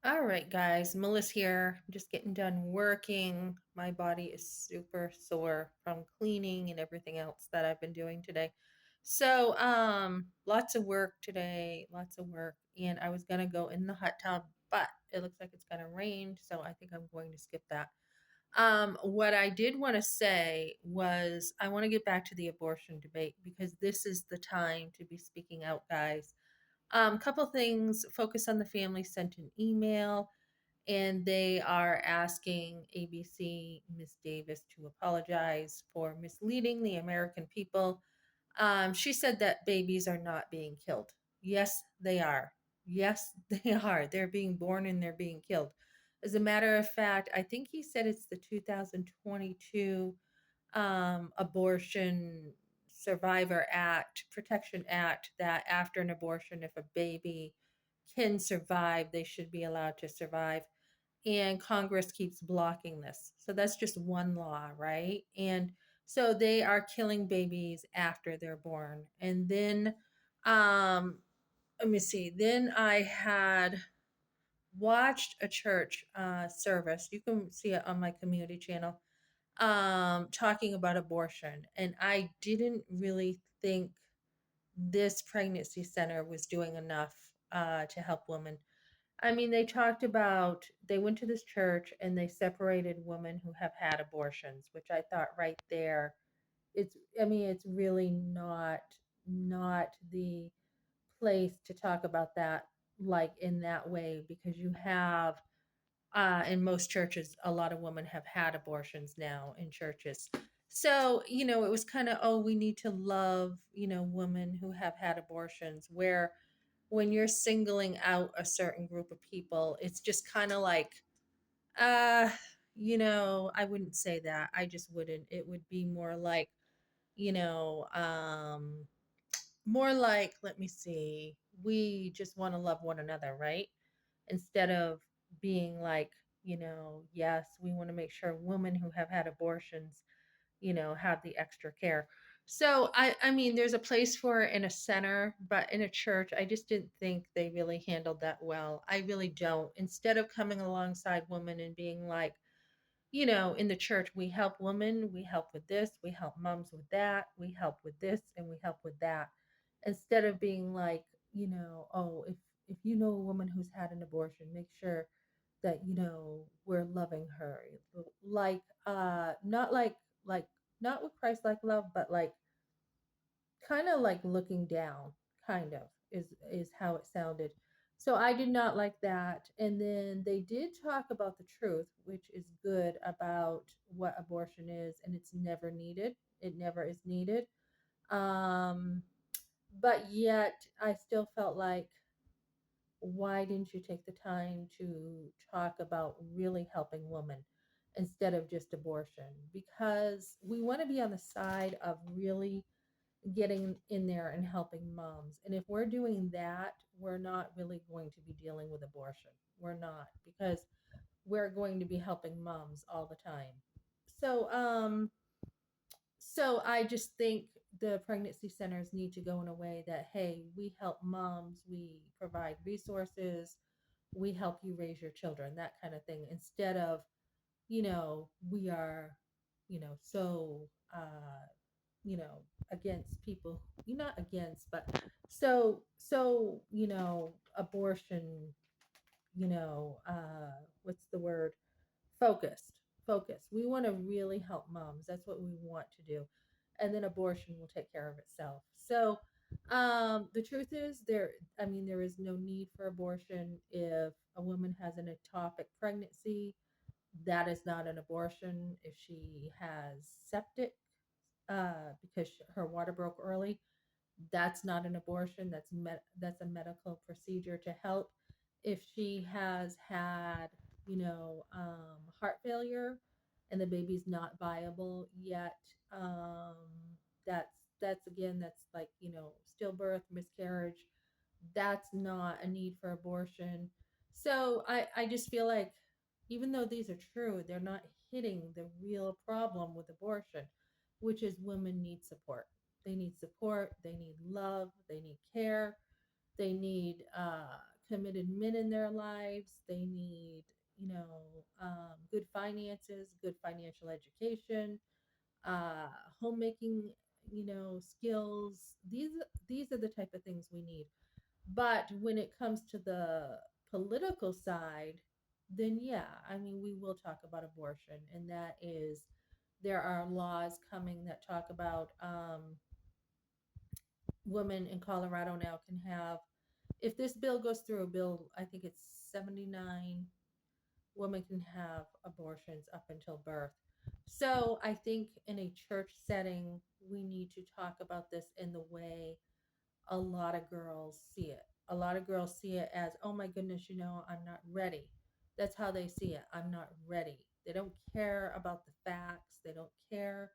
All right, guys, Melissa here. I'm just getting done working. My body is super sore from cleaning and everything else that I've been doing today. Lots of work today, lots of work. And I was gonna go in the hot tub, but it looks like it's gonna rain, so I think I'm going to skip that. What I did want to say was I want to get back to the abortion debate because this is the time to be speaking out, guys. Couple things. Focus on the Family sent an email and they are asking ABC Miss Davis to apologize for misleading the American people. She said that babies are not being killed. Yes, they are. Yes, they are. They're being born and they're being killed. As a matter of fact, I think he said it's the 2022 Abortion Survivor Act, Protection Act, that after an abortion, if a baby can survive, they should be allowed to survive. And Congress keeps blocking this. So that's just one law, right? And so they are killing babies after they're born. And then, um, let me see, then I had watched a church service. You can see it on my community channel talking about abortion. And I didn't really think this pregnancy center was doing enough to help women. I mean, they talked about they went to this church and they separated women who have had abortions, which I thought right there, I mean, it's really not the place to talk about that like in that way because you have in most churches a lot of women have had abortions now in churches. So, it was kind of, oh, we need to love, women who have had abortions, where when you're singling out a certain group of people, it's just kind of like, uh, I wouldn't say that. I just wouldn't. It would be more like, you know, um, more like, let me see, we just want to love one another, right? Instead of being like, yes, we want to make sure women who have had abortions have the extra care. So I mean, there's a place for it in a center, but in a church, I just didn't think they really handled that well. I really don't. Instead of coming alongside women and being like, in the church, we help women, we help with this, we help moms with that, we help with this, and we help with that. Instead of being like, oh, if you know a woman who's had an abortion, make sure that we're loving her, like not like not with Christ like love, but like kind of like looking down, kind of is how it sounded. So I did not like that. And then they did talk about the truth, which is good, about what abortion is, and it's never needed. It never is needed. um but yet I still felt like, why didn't you take the time to talk about really helping women instead of just abortion? Because we want to be on the side of really getting in there and helping moms. And if we're doing that, we're not really going to be dealing with abortion. We're not, because we're going to be helping moms all the time. So, I just think the pregnancy centers need to go in a way that, hey, we help moms, we provide resources, we help you raise your children, that kind of thing, instead of, we are, so, against people, not against, but abortion, what's the word? Focused. Focused. We want to really help moms. That's what we want to do. And then abortion will take care of itself. So, the truth is, I mean, there is no need for abortion if a woman has an ectopic pregnancy. That is not an abortion. If she has septic, because her water broke early, that's not an abortion. That's a medical procedure to help. If she has had, heart failure, and the baby's not viable yet, um, that's again, that's like, stillbirth, miscarriage. That's not a need for abortion. So I just feel like, even though these are true, they're not hitting the real problem with abortion, which is women need support. They need support, they need love, they need care, they need committed men in their lives. They need, good finances, good financial education, uh, homemaking, skills. These are the type of things we need. But when it comes to the political side, then yeah, I mean, we will talk about abortion, and that is there are laws coming that talk about women in Colorado now can have, if this bill goes through, a bill, I think it's 79, women can have abortions up until birth. So I think in a church setting, we need to talk about this in the way a lot of girls see it. A lot of girls see it as, oh my goodness, I'm not ready. That's how they see it. I'm not ready. They don't care about the facts. They don't care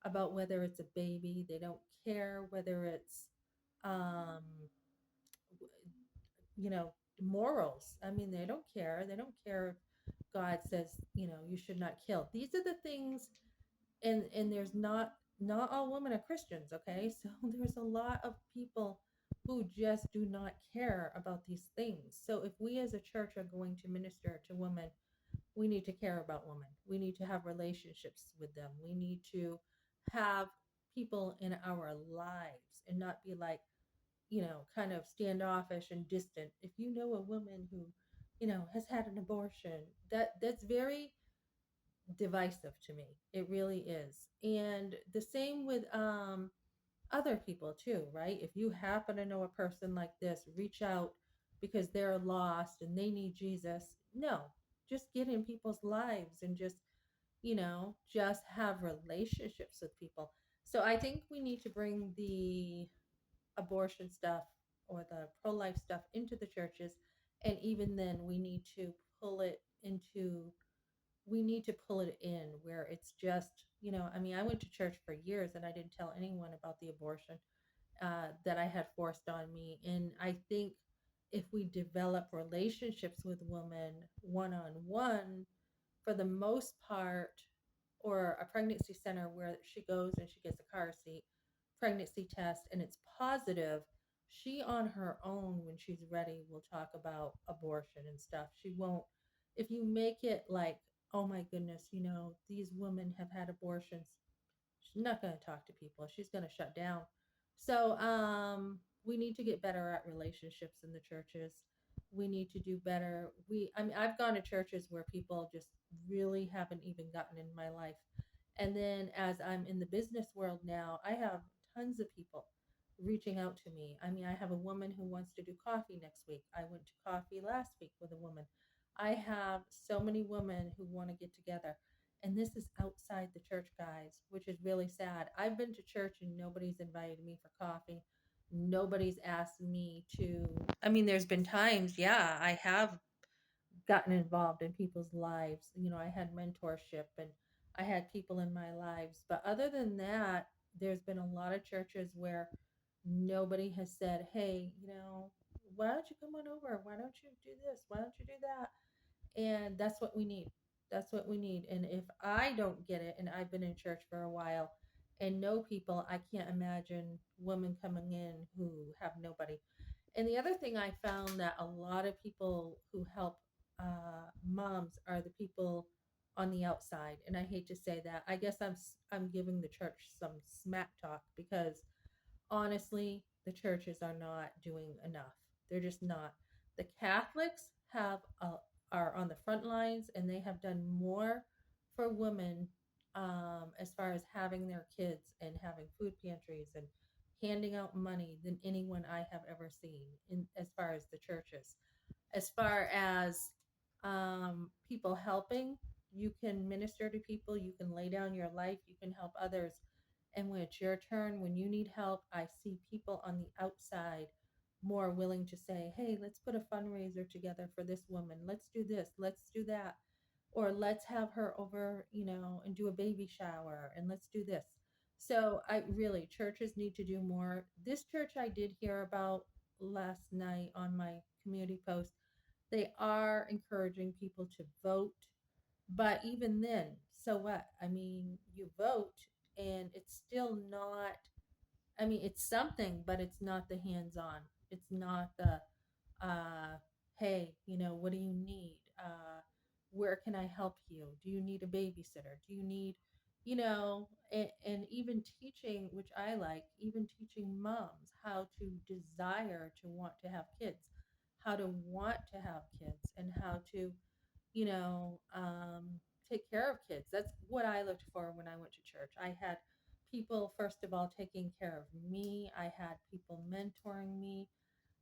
about whether it's a baby. They don't care whether it's, um, you know, morals. I mean, they don't care. They don't care if God says, you should not kill. These are the things, and there's not all women are Christians, okay? So there's a lot of people who just do not care about these things. So if we as a church are going to minister to women, we need to care about women. We need to have relationships with them. We need to have people in our lives and not be like, kind of standoffish and distant. If you know a woman who, has had an abortion, that's very divisive to me. It really is. And the same with other people too, right? If you happen to know a person like this, reach out because they're lost and they need Jesus. No, just get in people's lives and just have relationships with people. So I think we need to bring the abortion stuff or the pro life stuff into the churches. And even then, pull it into we need to pull it in where it's just, I mean, I went to church for years and I didn't tell anyone about the abortion that I had forced on me. And I think if we develop relationships with women one on one, for the most part, or a pregnancy center where she goes and she gets a car seat, pregnancy test, and it's positive, she on her own, when she's ready, will talk about abortion and stuff. She won't, if you make it like, oh my goodness, these women have had abortions, she's not going to talk to people. She's going to shut down. So we need to get better at relationships in the churches. We need to do better. I mean, I've gone to churches where people just really haven't even gotten in my life. And then as I'm in the business world now, I have tons of people reaching out to me. I mean, I have a woman who wants to do coffee next week. I went to coffee last week with a woman. I have so many women who want to get together. And this is outside the church, guys, which is really sad. I've been to church and nobody's invited me for coffee. Nobody's asked me to. I mean, there's been times, yeah, I have gotten involved in people's lives. I had mentorship and I had people in my lives. But other than that, there's been a lot of churches where nobody has said, hey, why don't you come on over? Why don't you do this? Why don't you do that? And that's what we need. That's what we need. And if I don't get it, and I've been in church for a while and know people, I can't imagine women coming in who have nobody. And the other thing I found that a lot of people who help moms are the people on the outside. And I hate to say that. I guess I'm giving the church some smack talk because honestly, the churches are not doing enough. They're just not. The Catholics are on the front lines, and they have done more for women as far as having their kids and having food pantries and handing out money than anyone I have ever seen in as far as the churches. As far as people helping, you can minister to people, you can lay down your life, you can help others. And when it's your turn, when you need help, I see people on the outside more willing to say, hey, let's put a fundraiser together for this woman. Let's do this. Let's do that. Or let's have her over, and do a baby shower and let's do this. So I really, churches need to do more. This church I did hear about last night on my community post, they are encouraging people to vote. But even then, so what? I mean, you vote and it's still not, I mean, it's something, but it's not the hands on. It's not the hey, what do you need? Where can I help you? Do you need a babysitter? Do you need, and even teaching, which I like, even teaching moms how to desire to want to have kids, how to want to have kids, and how to, you know, um, take care of kids. That's what I looked for when I went to church. I had people, first of all, taking care of me, I had people mentoring me.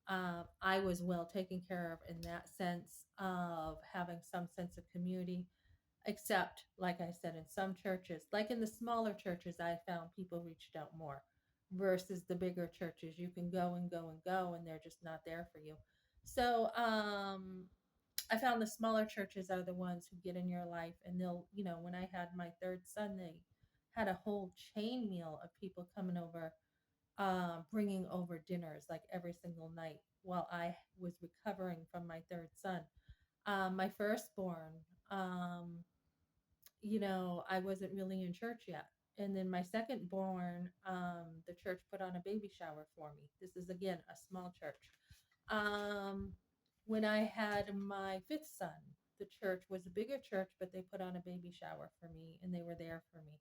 I was well taken care of in that sense of having some sense of community. Except, like I said, in some churches, like in the smaller churches, I found people reached out more versus the bigger churches. You can go and go and go, and they're just not there for you. So, I found the smaller churches are the ones who get in your life, and they'll, when I had my third son, they had a whole chain meal of people coming over, bringing over dinners like every single night while I was recovering from my third son. My firstborn, um, I wasn't really in church yet. And then my second born, the church put on a baby shower for me. This is again a small church. Um, when I had my fifth son, the church was a bigger church, but they put on a baby shower for me and they were there for me.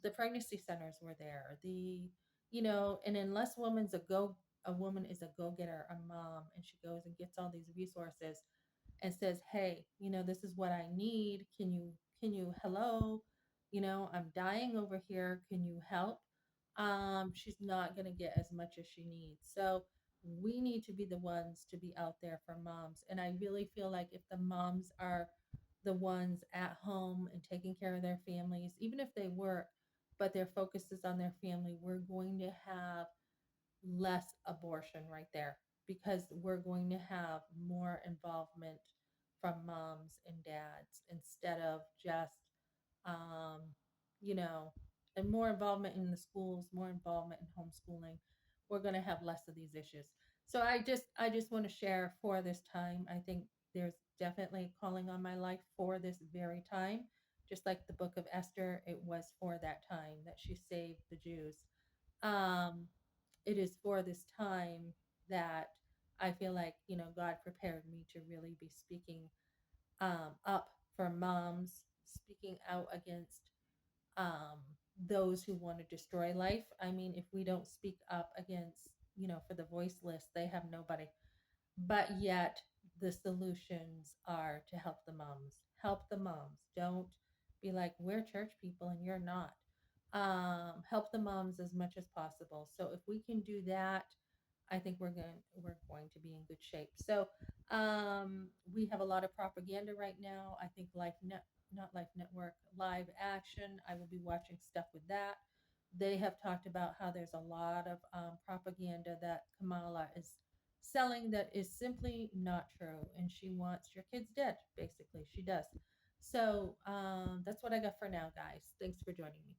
The pregnancy centers were there. And unless a woman is a go getter, a mom, and she goes and gets all these resources and says, "Hey, this is what I need. Hello, I'm dying over here. Can you help?" She's not going to get as much as she needs. So we need to be the ones to be out there for moms. And I really feel like if the moms are the ones at home and taking care of their families, even if they work, but their focus is on their family, we're going to have less abortion right there because we're going to have more involvement from moms and dads instead of just um, you know and more involvement in the schools, more involvement in homeschooling. We're going to have less of these issues. So I just want to share for this time. I think there's definitely a calling on my life for this very time, just like the book of Esther, it was for that time that she saved the Jews. um, it is for this time that I feel like, God prepared me to really be speaking up for moms, speaking out against um, those who want to destroy life. I mean, if we don't speak up against, for the voiceless, they have nobody. But yet, the solutions are to help the moms. Help the moms. Don't be like, we're church people and you're not. Help the moms as much as possible. So if we can do that, I think we're going to be in good shape. So we have a lot of propaganda right now. I think not Life Network, Live Action. I will be watching stuff with that. They have talked about how there's a lot of propaganda that Kamala is selling that is simply not true, and she wants your kids dead. Basically, she does. So that's what I got for now, guys. Thanks for joining me.